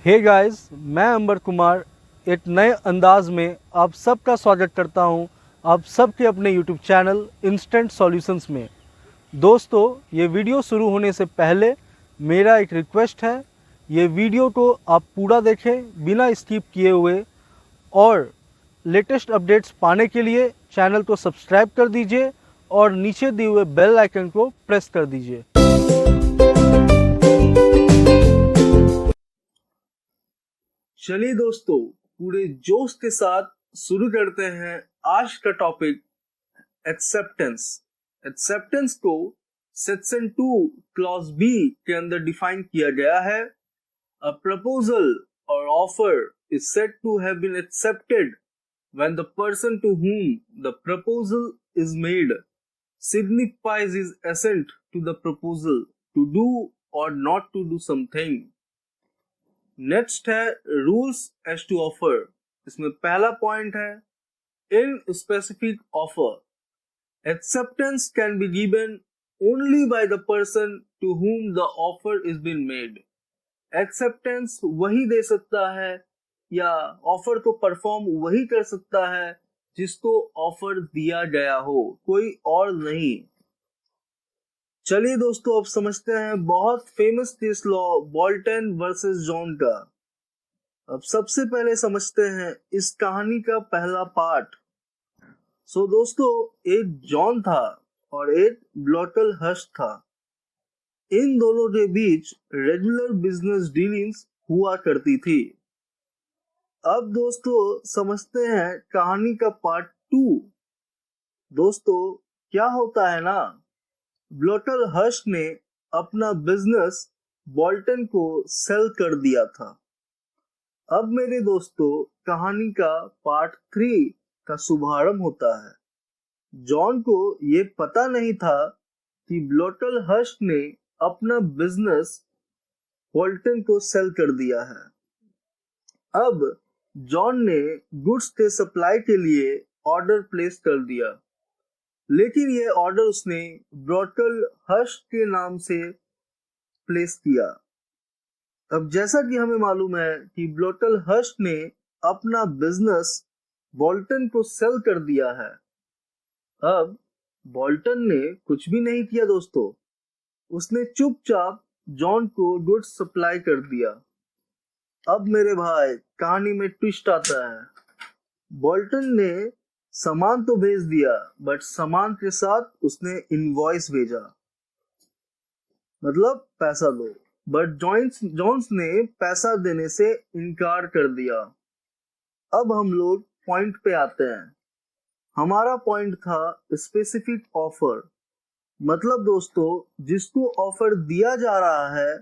Hey guys, मैं अंबर कुमार एक नए अंदाज में आप सबका स्वागत करता हूं आप सबके अपने यूट्यूब चैनल इंस्टेंट सॉल्यूशंस में। दोस्तों, ये वीडियो शुरू होने से पहले मेरा एक रिक्वेस्ट है, ये वीडियो को आप पूरा देखें बिना स्किप किए हुए और लेटेस्ट अपडेट्स पाने के लिए चैनल को सब्सक्राइब कर दीजिए और नीचे दिए हुए बेल आइकन को प्रेस कर दीजिए। चलिए दोस्तों, पूरे जोश के साथ शुरू करते हैं आज का टॉपिक एक्सेप्टेंस। एक्सेप्टेंस को सेक्शन 2 क्लॉज बी के अंदर डिफाइन किया गया है। अ प्रपोजल और offer is said to have been accepted when the person to whom the proposal is made signifies his assent to the proposal to do or not to do something। Next है rules as to offer. इसमें पहला point है in specific offer acceptance can be given only by the person to whom the offer is been made. Acceptance वही दे सकता है या offer को परफॉर्म वही कर सकता है जिसको ऑफर दिया गया हो, कोई और नहीं। चलिए दोस्तों, अब समझते हैं बहुत famous case law Bolton versus John का। अब सबसे पहले समझते हैं इस कहानी का पहला पार्ट। दोस्तों, एक जॉन था और एक ब्लॉटल हर्स्ट था। इन दोनों के बीच रेगुलर बिजनेस डीलिंग्स हुआ करती थी। अब दोस्तों समझते हैं कहानी का पार्ट 2। दोस्तों, क्या होता है ना, ब्लॉटल हर्स्ट ने अपना बिजनेस बोल्टन को सेल कर दिया था। अब मेरे दोस्तों कहानी का पार्ट 3 का शुभारंभ होता है। जॉन को ये पता नहीं था कि ब्लॉटल हर्स्ट ने अपना बिजनेस बोल्टन को सेल कर दिया है। अब जॉन ने गुड्स के सप्लाई के लिए ऑर्डर प्लेस कर दिया, लेकिन ये ऑर्डर उसने ब्लॉटल हर्स्ट के नाम से प्लेस किया। अब जैसा कि हमें मालूम है कि ब्लॉटल हर्स्ट ने अपना बिजनेस बोल्टन को सेल कर दिया है। अब बोल्टन ने कुछ भी नहीं किया दोस्तों, उसने चुपचाप जॉन को गुड्स सप्लाई कर दिया। अब मेरे भाई कहानी में ट्विस्ट आता है। बोल्टन ने सामान तो भेज दिया, बट सामान के साथ उसने इनवॉइस भेजा, मतलब पैसा दो, बट जॉन्स ने पैसा देने से इनकार कर दिया। अब हम लोग पॉइंट पे आते हैं। हमारा पॉइंट था स्पेसिफिक ऑफर, मतलब दोस्तों जिसको ऑफर दिया जा रहा है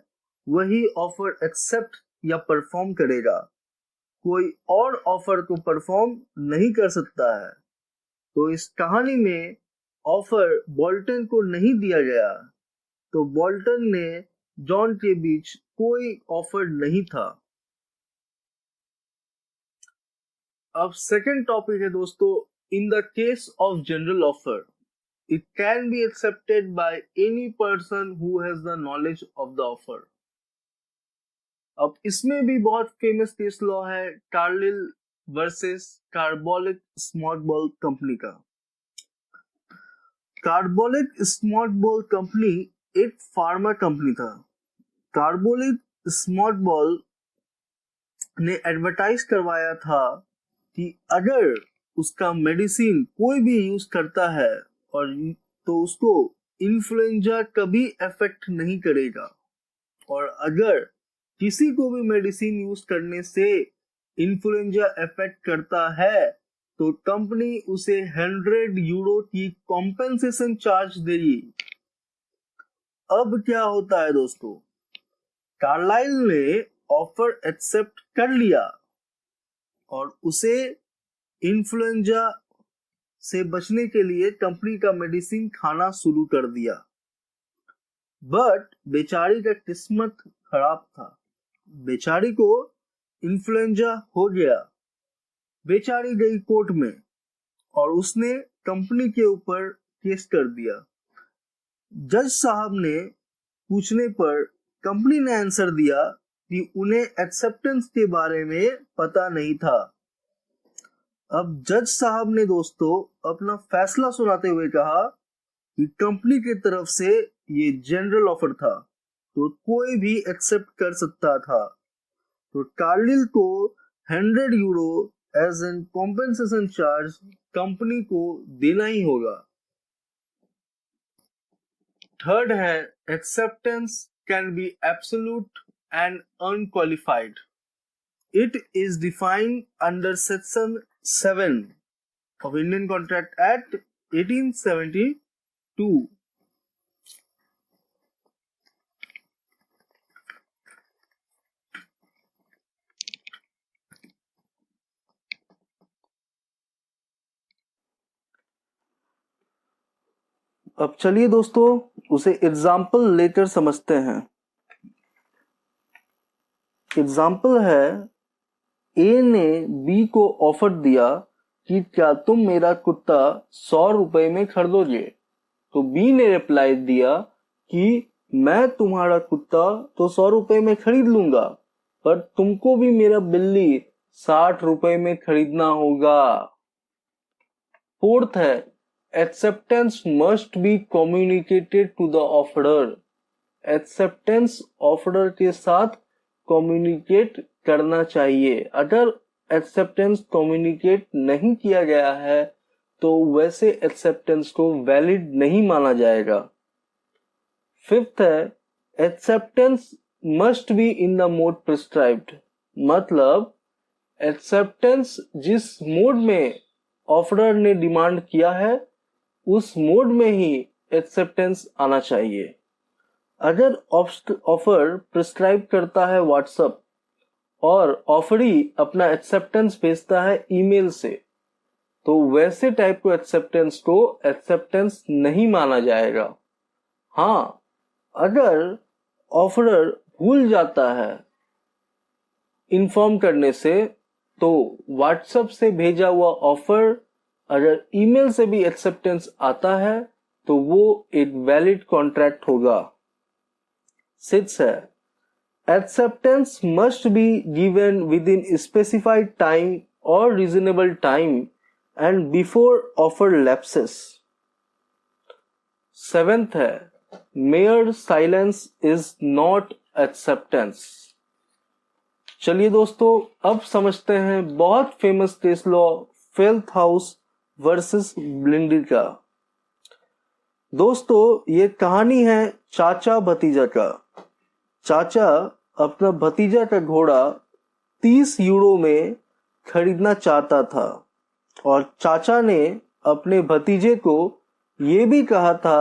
वही ऑफर एक्सेप्ट या परफॉर्म करेगा, कोई और ऑफर को परफॉर्म नहीं कर सकता है। तो इस कहानी में ऑफर बोल्टन को नहीं दिया गया, तो बोल्टन ने जॉन के बीच कोई ऑफर नहीं था। अब सेकंड टॉपिक है दोस्तों, in the case of general offer it can be accepted by any person who has the knowledge of the offer. अब इसमें भी बहुत फेमस केस लॉ है Carlill versus carbolic small ball company का। Carbolic small ball company एक pharma company था। Carbolic small ball ने advertise करवाया था कि अगर उसका मेडिसिन कोई भी यूज करता है और तो उसको इन्फ्लुएंजा कभी इफेक्ट नहीं करेगा, और अगर किसी को भी मेडिसिन यूज करने से इन्फ्लुएंजा इफेक्ट करता है तो कंपनी उसे 100 यूरो की कॉम्पेंसेशन चार्ज देगी। अब क्या होता है दोस्तों, कार्लाइल ने ऑफर एक्सेप्ट कर लिया और उसे इन्फ्लुएंजा से बचने के लिए कंपनी का मेडिसिन खाना शुरू कर दिया। बट बेचारी का किस्मत खराब था, बेचारी को इन्फ्लुएंजा हो गया। बेचारी गई कोर्ट में और उसने कंपनी के ऊपर केस कर दिया। जज साहब ने पूछने पर कंपनी ने आंसर दिया कि उन्हें एक्सेप्टेंस के बारे में पता नहीं था। अब जज साहब ने दोस्तों अपना फैसला सुनाते हुए कहा कि कंपनी की तरफ से ये जनरल ऑफर था, तो कोई भी एक्सेप्ट कर सकता था। तो कार्लिल को 100 euro as an compensation charge company को देना ही होगा। थर्ड है acceptance can be absolute and unqualified. It is defined under section 7 of Indian Contract Act 1872. अब चलिए दोस्तों उसे एग्जाम्पल लेकर समझते हैं। एग्जाम्पल है, ए ने बी को ऑफर दिया कि क्या तुम मेरा कुत्ता 100 रुपए में खरीदोगे। तो बी ने रिप्लाई दिया कि मैं तुम्हारा कुत्ता तो 100 रुपए में खरीद लूंगा, पर तुमको भी मेरा बिल्ली 60 रुपए में खरीदना होगा। फोर्थ है, acceptance must be communicated to the offeror. Acceptance offeror के साथ कम्युनिकेट करना चाहिए। अगर एक्सेप्टेंस कम्युनिकेट नहीं किया गया है तो वैसे एक्सेप्टेंस को वैलिड नहीं माना जाएगा। फिफ्थ है, acceptance must be in the mode prescribed. मतलब एक्सेप्टेंस जिस मोड में ऑफरर ने डिमांड किया है उस मोड में ही एक्सेप्टेंस आना चाहिए। अगर ऑफर प्रिस्क्राइब करता है व्हाट्सएप और ऑफरी अपना एक्सेप्टेंस भेजता है ईमेल से, तो वैसे टाइप को एक्सेप्टेंस नहीं माना जाएगा। हाँ, अगर ऑफरर भूल जाता है इन्फॉर्म करने से, तो व्हाट्सएप से भेजा हुआ ऑफर अगर ईमेल से भी एक्सेप्टेंस आता है तो वो एक वैलिड कॉन्ट्रैक्ट होगा। सिक्स है, acceptance must be given within specified time और reasonable time and before offer lapses. Seventh है, mere silence is not acceptance. चलिए दोस्तों अब समझते हैं बहुत famous case law Felthouse versus Bindley का। दोस्तों ये कहानी है चाचा भतीजा का। चाचा अपना भतीजा का घोड़ा 30 यूरो में खरीदना चाहता था और चाचा ने अपने भतीजे को ये भी कहा था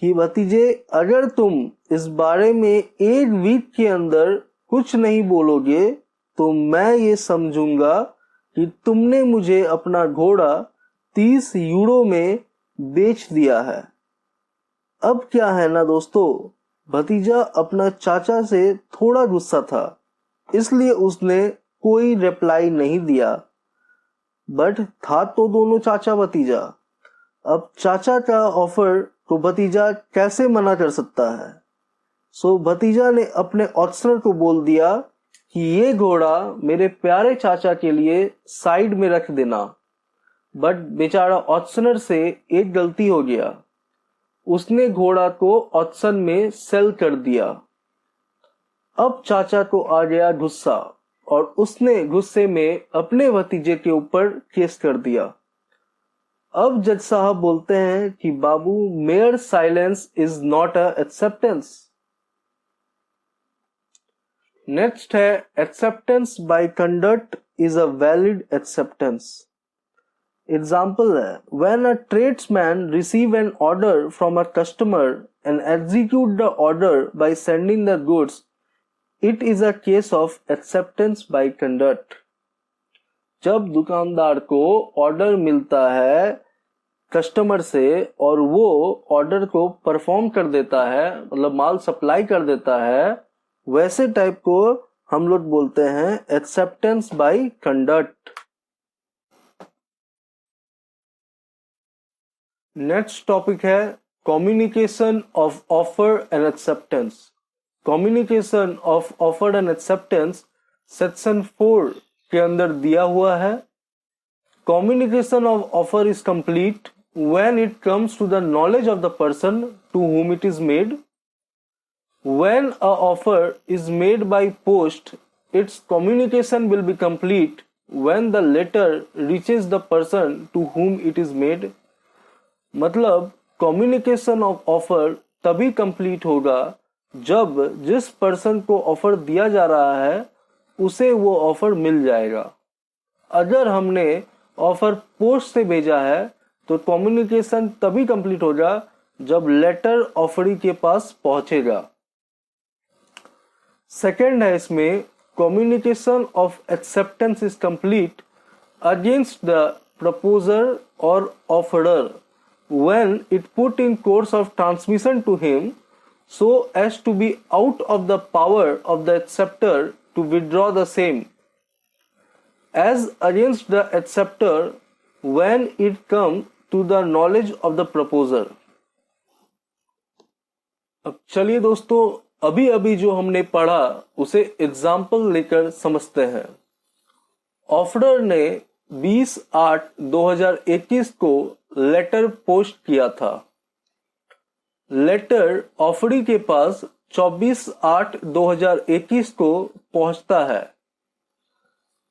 कि भतीजे अगर तुम इस बारे में एक वीक के अंदर कुछ नहीं बोलोगे तो मैं ये समझूंगा कि तुमने मुझे अपना घोड़ा 30 यूरो में बेच दिया है। अब क्या है ना दोस्तों, भतीजा अपना चाचा से थोड़ा गुस्सा था, इसलिए उसने कोई रिप्लाई नहीं दिया। बट था तो दोनों चाचा भतीजा। अब चाचा का ऑफर को भतीजा कैसे मना कर सकता है। सो भतीजा ने अपने ऑफिसर को बोल दिया कि ये घोड़ा मेरे प्यारे चाचा के लिए साइड में रख देना। बट बेचारा ऑफिसर से एक गलती हो गया, उसने घोड़ा को ऑक्शन में सेल कर दिया। अब चाचा को आ गया गुस्सा और उसने गुस्से में अपने भतीजे के ऊपर केस कर दिया। अब जज साहब बोलते हैं कि बाबू, mere silence is not a acceptance. Next है, acceptance by conduct is a valid acceptance. Example है, when a tradesman receive an order from a customer and execute the order by sending the goods, it is a case of acceptance by conduct. जब दुकानदार को order मिलता है customer से और वो order को परफॉर्म कर देता है, मतलब माल सप्लाई कर देता है, वैसे टाइप को हम लोग बोलते हैं acceptance by conduct. Next topic है communication of offer and acceptance. Communication of offer and acceptance section 4 के अंदर दिया हुआ है। Communication of offer is complete when it comes to the knowledge of the person to whom it is made. When a offer is made by post, its communication will be complete when the letter reaches the person to whom it is made. मतलब communication of offer तभी complete होगा जब जिस person को offer दिया जा रहा है उसे वो offer मिल जाएगा। अगर हमने offer post से भेजा है तो कम्युनिकेशन तभी कंप्लीट होगा जब लेटर ऑफरी के पास पहुंचेगा। सेकंड है इसमें communication of acceptance is complete against the proposer और offerer when it put in course of transmission to him so as to be out of the power of the acceptor to withdraw the same as against the acceptor when it comes to the knowledge of the proposer। अब चलिए दोस्तों अभी अभी जो हमने पढ़ा उसे example लेकर समझते हैं। ऑफरर ने 20/8/2021 को लेटर पोस्ट किया था। लेटर ऑफरी के पास 24/8/2021 को पहुंचता है।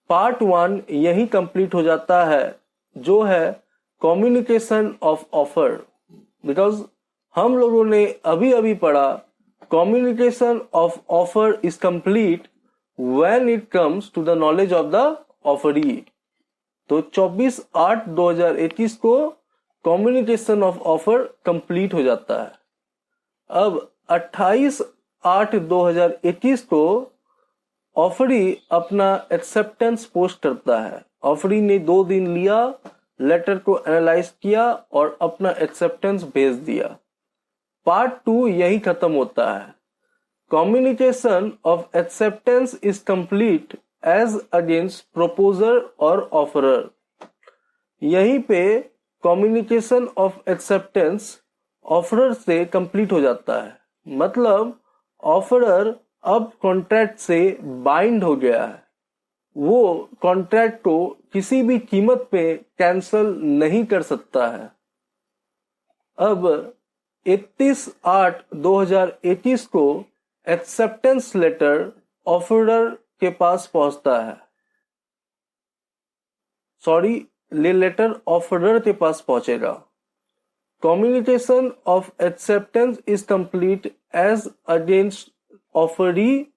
पार्ट 1 यही कंप्लीट हो जाता है जो है कम्युनिकेशन ऑफ ऑफर। बिकॉज हम लोगों ने अभी अभी पढ़ा communication of offer is complete when it comes to the knowledge of the offeree. तो 24/8/2021 को कम्युनिकेशन ऑफ ऑफर कंप्लीट हो जाता है। अब 28/8/2021 को ऑफरी अपना एक्सेप्टेंस पोस्ट करता है। ऑफरी ने 2 दिन लिया, लेटर को एनालाइज किया और अपना एक्सेप्टेंस भेज दिया। पार्ट 2 यही खत्म होता है। Communication of acceptance is complete as against proposer और ऑफरर। यहीं पे कम्युनिकेशन ऑफ एक्सेप्टेंस ऑफरर से कंप्लीट हो जाता है। मतलब ऑफरर अब कॉन्ट्रैक्ट से बाइंड हो गया है। वो कॉन्ट्रैक्ट को किसी भी कीमत पे कैंसल नहीं कर सकता है। अब 31/8/2021 को एक्सेप्टेंस लेटर ऑफरर के पास पहुंचता है। लेटर ऑफरर के पास पहुंचेगा। Communication of acceptance is complete as against offeree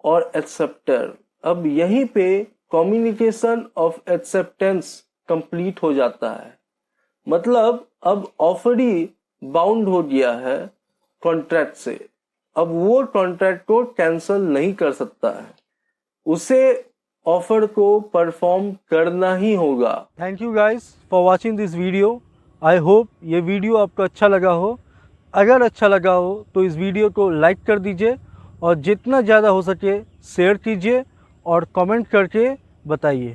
और एक्सेप्टर। अब यहीं पे कम्युनिकेशन ऑफ एक्सेप्टेंस कंप्लीट हो जाता है। मतलब अब ऑफरी बाउंड हो गया है कॉन्ट्रैक्ट से। अब वो कॉन्ट्रैक्ट को कैंसल नहीं कर सकता है, उसे ऑफर को परफॉर्म करना ही होगा। Thank you guys for watching this video. I hope ये वीडियो आपको अच्छा लगा हो। अगर अच्छा लगा हो तो इस वीडियो को लाइक कर दीजिए और जितना ज़्यादा हो सके शेयर कीजिए और कमेंट करके बताइए।